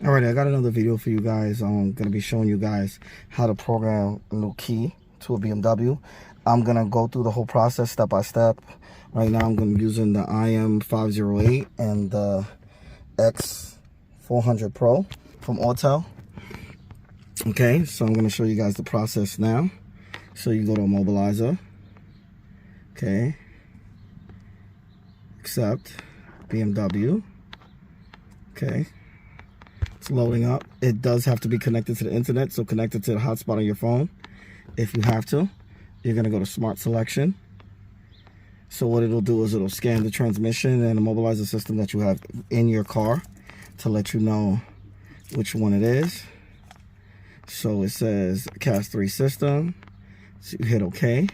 Alright, I got another video for you guys. I'm going to be showing you guys how to program a new key to a BMW. I'm going to go through the whole process step by step. Right now I'm going to be using the IM508 and the X400 Pro from Autel. Okay, so I'm going to show you guys the process now. So you go to Immobilizer. Okay. Accept. BMW. Okay. It's loading up. It does have to be connected to the internet, so connect it to the hotspot on your phone if you have to. You're going to go to Smart Selection. So what it'll do is it'll scan the transmission and immobilize the system that you have in your car to let you know which one it is. So it says Class 3 system. So you hit OK.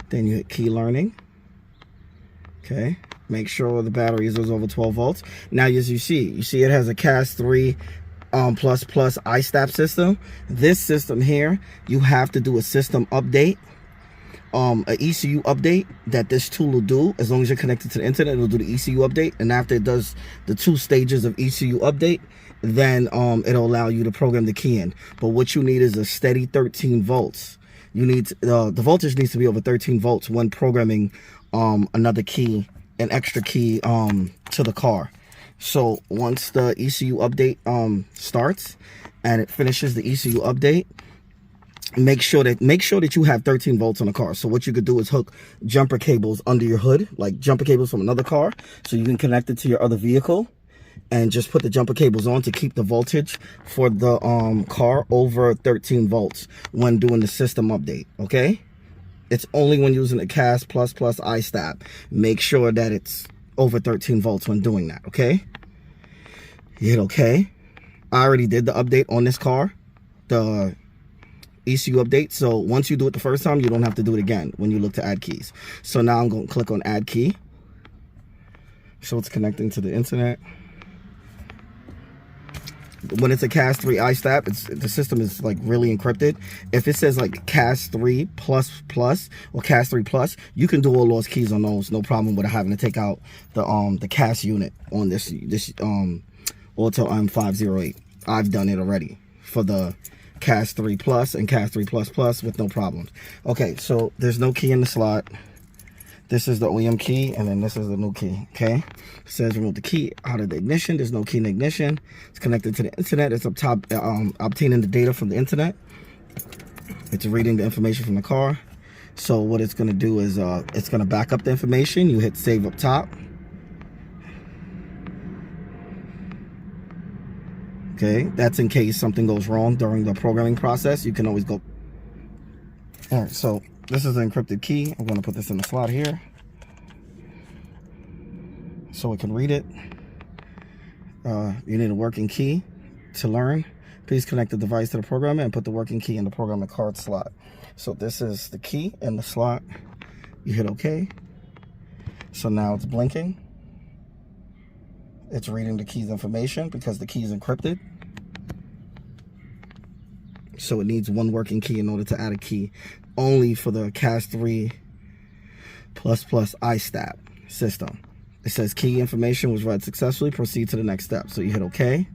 Then you hit Key Learning. Okay. Make sure the battery is over 12 volts. Now, as you see it has a Class 3 plus iStap system. This system here, you have to do a system update, a ECU update that this tool will do. As long as you're connected to the internet, it'll do the ECU update. And after it does the 2 stages of ECU update, then it'll allow you to program the key in. But what you need is a steady 13 volts. You need the voltage needs to be over 13 volts when programming another key, an extra key to the car. So once the ECU update starts and it finishes the ECU update, make sure that you have 13 volts on the car. So what you could do is hook jumper cables under your hood, like jumper cables from another car, so you can connect it to your other vehicle and just put the jumper cables on to keep the voltage for the car over 13 volts when doing the system update. Okay, it's only when using the CAS plus iStap. Make sure that it's over 13 volts when doing that. Okay, you hit OK. I already did the update on this car, the ECU update. So once you do it the first time, you don't have to do it again when you look to add keys. So now I'm going to click on add key. So it's connecting to the internet. When it's a Class 3 iStap, the system is like really encrypted. If it says like Class 3 plus or Class 3 plus, you can do all those keys on those, no problem with having to take out the CAS unit on this Autel M508. I've done it already for the Class 3 plus and Class 3 plus with no problems. Okay, so there's no key in the slot. This is the OEM key, and then this is the new key. Okay, it says remove the key out of the ignition. There's no key in the ignition. It's connected to the internet. It's up top, obtaining the data from the internet. It's reading the information from the car. So what it's going to do is it's going to back up the information. You hit save up top. Okay, that's in case something goes wrong during the programming process. You can always go. All right, so this is an encrypted key. I'm going to put this in the slot here so we can read it. You need a working key to learn. Please connect the device to the programmer and put the working key in the programmer card slot. So this is the key in the slot. You hit OK. So now it's blinking. It's reading the key's information because the key is encrypted. So it needs one working key in order to add a key, only for the Class 3 plus iStap system. It says key information was read successfully. Proceed to the next step. So you hit OK.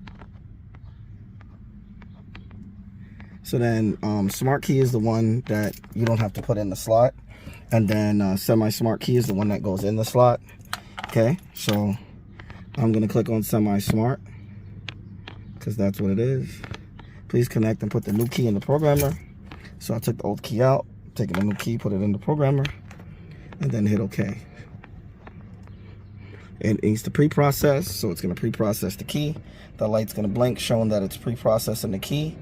So then smart key is the one that you don't have to put in the slot. And then semi-smart key is the one that goes in the slot. Okay, so I'm going to click on semi-smart because that's what it is. Please connect and put the new key in the programmer. So I took the old key out, taking the new key, put it in the programmer, and then hit OK. It needs to pre-process, so it's going to pre-process the key. The light's going to blink, showing that it's pre-processing the key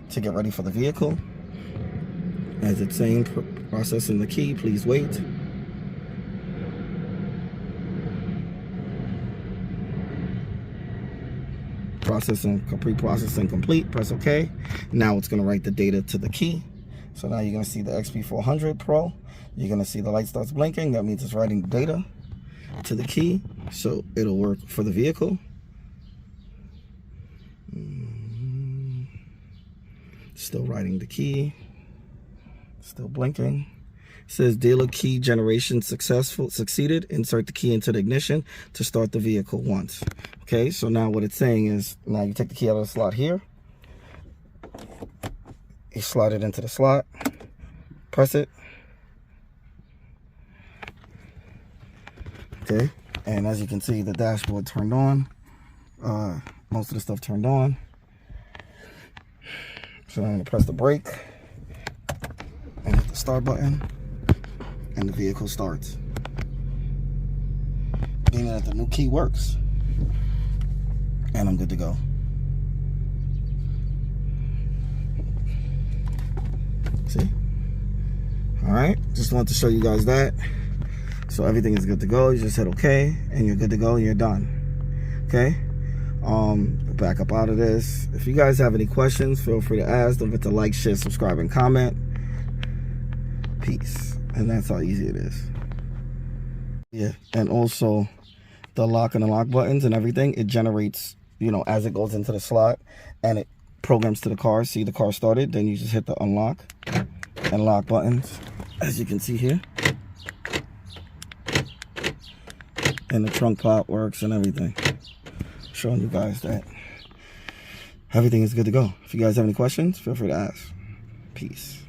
to get ready for the vehicle. As it's saying, processing the key, please wait. Pre-processing complete. Press OK. Now it's going to write the data to the key. So now you're going to see the XP400 Pro. You're going to see the light starts blinking. That means it's writing the data to the key, so it'll work for the vehicle. Still writing the key. Still blinking. says dealer key generation succeeded. Insert the key into the ignition to start the vehicle once. Okay, so now what it's saying is, now you take the key out of the slot here. You slide it into the slot. Press it. Okay, and as you can see, the dashboard turned on. Most of the stuff turned on. So I'm going to press the brake and hit the start button, and the vehicle starts. Meaning that the new key works. And I'm good to go. See? Alright, just wanted to show you guys that. So everything is good to go. You just hit OK, and you're good to go, and you're done. Okay? Back up out of this. If you guys have any questions, feel free to ask. Don't forget to like, share, subscribe, and comment. Peace. And that's how easy it is. Yeah, and also the lock and unlock buttons and everything, it generates, you know, as it goes into the slot, and it programs to the car. See, the car started, then you just hit the unlock and lock buttons, as you can see here. And the trunk pop works and everything. Showing you guys that everything is good to go. If you guys have any questions, feel free to ask. Peace.